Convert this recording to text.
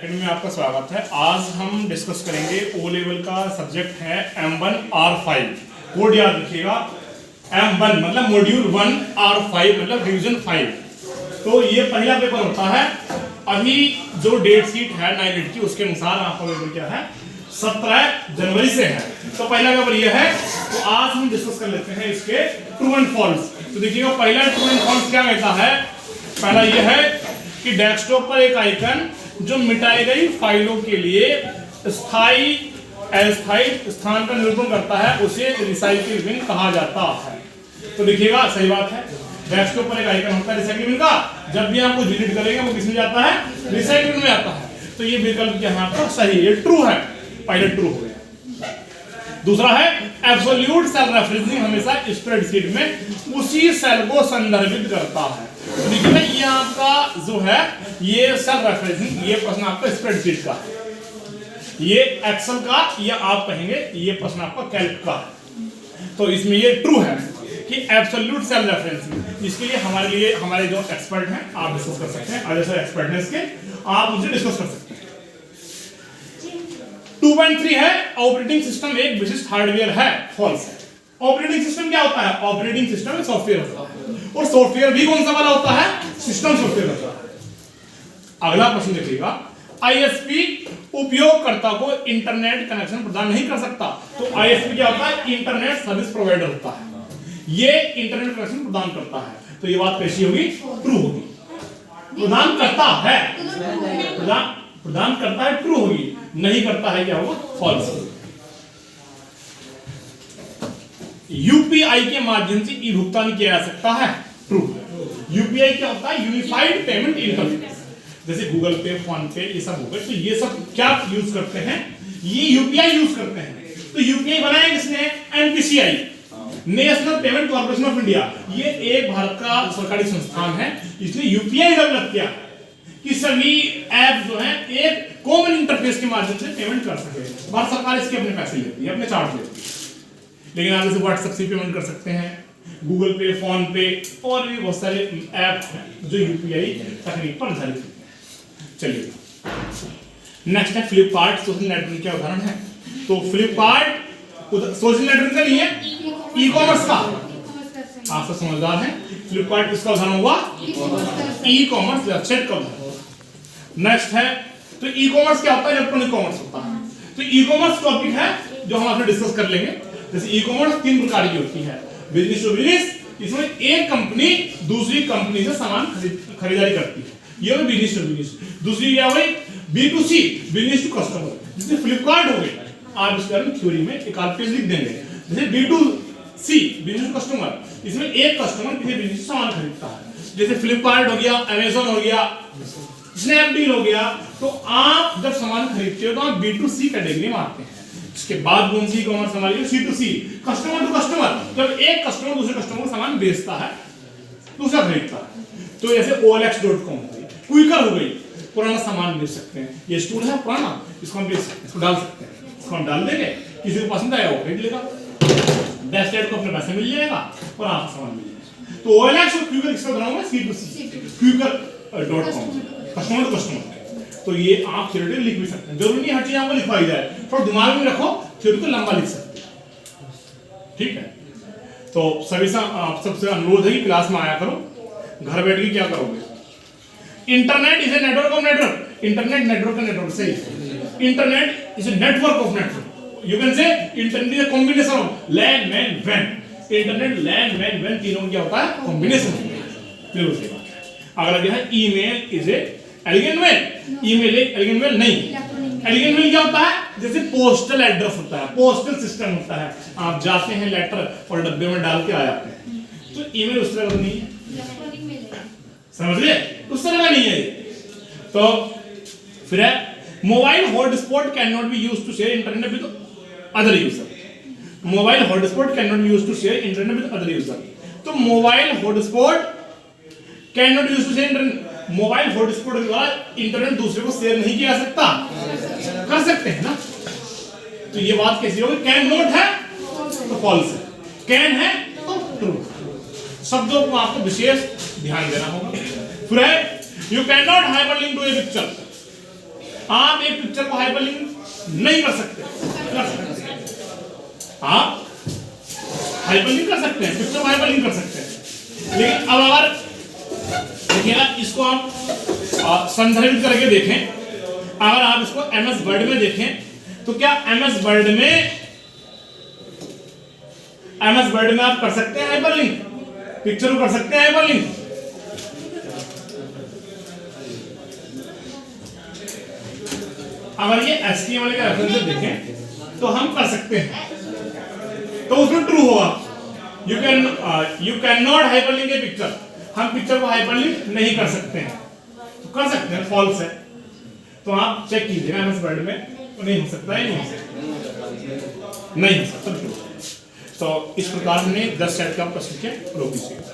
Academy में आपका स्वागत है। आज हम डिस्कस करेंगे ओ लेवल का सब्जेक्ट है M1R5। कोड याद रखिएगा, M1 मतलब मॉड्यूल 1, R5 मतलब डिवीजन 5। तो ये पहला पेपर होता है। अभी जो डेट शीट है 9 की, उसके अनुसार आपका पेपर क्या है 17 जनवरी से है। तो पहला पेपर ये है। तो आज हम डिस्कस कर लेते हैं इसके ट्रू एंड फॉल्स। तो देखिएगा पहला ट्रू एंड फॉल्स क्या कहता है। पहला ये है कि डेस्कटॉप पर एक आइकन जो मिटाई गई फाइलों के लिए स्थायी अस्थायी स्थान पर निरूपण करता है उसे रिसाइकिल बिन कहा जाता है। तो देखिएगा सही बात है, डेस्कटॉप पर एक आइकन होता है रिसाइकिल बिन का। जब भी आप कुछ डिलीट करेंगे वो किस में जाता है, रिसाइकिल बिन में आता है। तो ये विकल्प यहाँ पर सही है, ट्रू है। पहले ट्रू हो गया। दूसरा है एब्सोल्यूट सेल रेफरेंसिंग हमेशा स्प्रेडशीट में उसी सेल को संदर्भित करता है। तो देखिए ये आपका जो है ये सेल रेफरेंसिंग, ये प्रश्न आपका स्प्रेडशीट का है, ये एक्सेल का, ये आप कहेंगे ये प्रश्न आपका कैल्क का है। तो इसमें ये ट्रू है कि एब्सोल्यूट सेल रेफरेंसिंग। इसके लिए हमारे जो एक्सपर्ट हैं आप डिस्कस कर सकते हैं, अजय सर एक्सपर्ट हैं इसके, आप उनसे डिस्कस कर सकते हैं। 2.3 है ऑपरेटिंग सिस्टम एक विशिष्ट हार्डवेयर है, फॉल्स है। ऑपरेटिंग सिस्टम क्या होता है? ऑपरेटिंग सिस्टम एक सॉफ्टवेयर होता है, और सॉफ्टवेयर भी कौन सा वाला होता है? सिस्टम सॉफ्टवेयर होता है। अगला प्रश्न देखिएगा, आईएसपी उपयोगकर्ता को इंटरनेट कनेक्शन प्रदान नहीं कर सकता। तो आईएसपी क्या होता है? इंटरनेट सर्विस प्रोवाइडर होता है, ये इंटरनेट कनेक्शन प्रदान करता है। तो ये बात कैसी होगी? ट्रू होगी। प्रदान करता है, प्रदान करता है ट्रू होगी, नहीं करता है क्या होगा? फॉल्स। यूपीआई के माध्यम से ई भुगतान किया जा सकता है, ट्रू। यूपीआई क्या होता है? Unified payment interface. जैसे गूगल पे, फोन पे, ये सब हो गए। तो ये सब क्या यूज करते हैं? ये यूपीआई यूज करते हैं। तो यूपीआई बनाया किसने? NPCI, national payment corporation of India. ये एक भारत का सरकारी संस्थान है, इसने यूपीआई डेवलप किया कि सभी ऐप जो है एक कॉमन इंटरफेस के माध्यम से पेमेंट कर सके। भारत सरकार इसके अपने पैसे लेती है, अपने चार्ज लेती है। लेकिन आप जैसे व्हाट्सएप से पेमेंट कर सकते हैं, गूगल पे, फोन पे और भी बहुत सारे ऐप हैं जो यूपीआई तकनीक पर आधारित हैं। चलिए नेक्स्ट है फ्लिपकार्ट। सोशल नेटवर्क का उदाहरण है। तो फ्लिपकार्ट सोशल नेटवर्क का नहीं है, ई कॉमर्स का। आप सब समझदार हैं। फ्लिपकार्ट किसका उदाहरण हुआ? ई कॉमर्स वेबसाइट का उदाहरण। नेक्स्ट है, तो ई कॉमर्स क्या होता है? इलेक्ट्रॉनिक कॉमर्स होता है। तो ई कॉमर्स टॉपिक है जो हम आपसे डिस्कस कर लेंगे। जैसे ई कॉमर्स 3 प्रकार की होती है। बिजनेस टू बिजनेस, इसमें एक कंपनी दूसरी कंपनी से सामान खरीदारी करती है, ये भी बिजनेस टू बिजनेस। दूसरी क्या हुई? B2C, बिजनेस टू कस्टमर, जैसे फ्लिपकार्ट हो गई। आप इसके बारे में थ्योरी में एक पेज लिख देंगे। जैसे B2C, बिजनेस टू कस्टमर, इसमें एक कस्टमर किसी बिजनेस से सामान खरीदता है। जैसे फ्लिपकार्ट हो गया, अमेज़न हो गया, स्नैपडील हो गया। तो आप जब सामान खरीदते हो तो आप B2C कैटेगरी में आते हैं। इसके बाद कौन सी कॉमर्स हमारी? C2C, customer to customer. जब एक कस्टमर दूसरे कस्टमर को सामान बेचता है, दूसरा खरीदता है। तो जैसे OLX.com हो गई, क्विकर हो गई, पुराना सामान बेच सकते हैं। ये स्टूल है पुराना, इसको हम बेच सकते हैं, इसको डाल सकते हैं, इसको हम डाल देंगे, किसी को पसंद आएगा वो खरीद लेगा, बेस्ट को अपने पैसे मिल जाएगा और आपको सामान मिल जाएगा। तो OLX और क्विकर किसका बनाऊंगा? C2C, क्विकर.com, customer to customer. तो ये आप थ्योरी लिख भी सकते हैं, जरूरी नहीं हर चीज आपको लिखवाई जाए, थोड़ा दिमाग में रखो, थ्योरी को लंबा लिख सकते हैं। ठीक है। तो सभी से आप सबसे अनुरोध है कि क्लास में आया करो। घर बैठ के क्या करोगे? Internet is a network of network. Internet network का नेटवर्क सही है। Internet is a network of network. You can say internet is a combination of LAN MAN वैन। इंटरनेट लैन मैन वैन तीनों क्या होता है? कॉम्बिनेशन। बिल्कुल सही बात है। अगला क्या है? Email is a elegant mail. Email एक एलिगेंट मेल नहीं। एलिगेंट मेल क्या होता है? जैसे पोस्टल एड्रेस होता है, पोस्टल सिस्टम होता है, आप जाते हैं लेटर और डब्बे में डाल के आ जाते हैं। तो ईमेल उस तरह का नहीं है, समझ गए? उस तरह का नहीं है। तो फिर है mobile hotspot cannot be used to share internet with other user. Mobile hotspot cannot be used to share internet with other user. तो mobile hotspot cannot used to share internet, mobile hotspot के द्वारा internet दूसरे को share नहीं किया जा सकता, कर सकते हैं ना। तो ये बात कैसी होगी? कैन नॉट है तो फॉल्स है, कैन है तो ट्रू। शब्दों को आपको विशेष ध्यान देना होगा। फिर you can not hyperlink to a picture. आप एक पिक्चर को हाइपरलिंक नहीं कर सकते, कर सकते हैं आप हाइपरलिंक कर सकते हैं, पिक्चर को हाइपरलिंक कर सकते हैं। लेकिन अब अगर देखिए ना, इसको हम संदर्भित करके देखें, अगर आप इसको एमएस वर्ड में देखें तो क्या एमएस वर्ड में आप कर सकते हैं हाइपरलिंक, पिक्चर को कर सकते हैं हाइपरलिंक। अगर ये HTML का रेफरेंस देखें तो हम कर सकते हैं, तो उसमें ट्रू होगा, you can not hyperlink A picture, हम पिक्चर को हाइपरलिंक नहीं कर सकते हैं, तो कर सकते हैं, फॉल्स है। तो आप चेक कीजिएगा एमएस वर्ड में नहीं हो सकता है, नहीं हो सकता, नहीं हो सकता। तो इस प्रकार हमने 10 सेट का प्रश्न के प्रूव किया।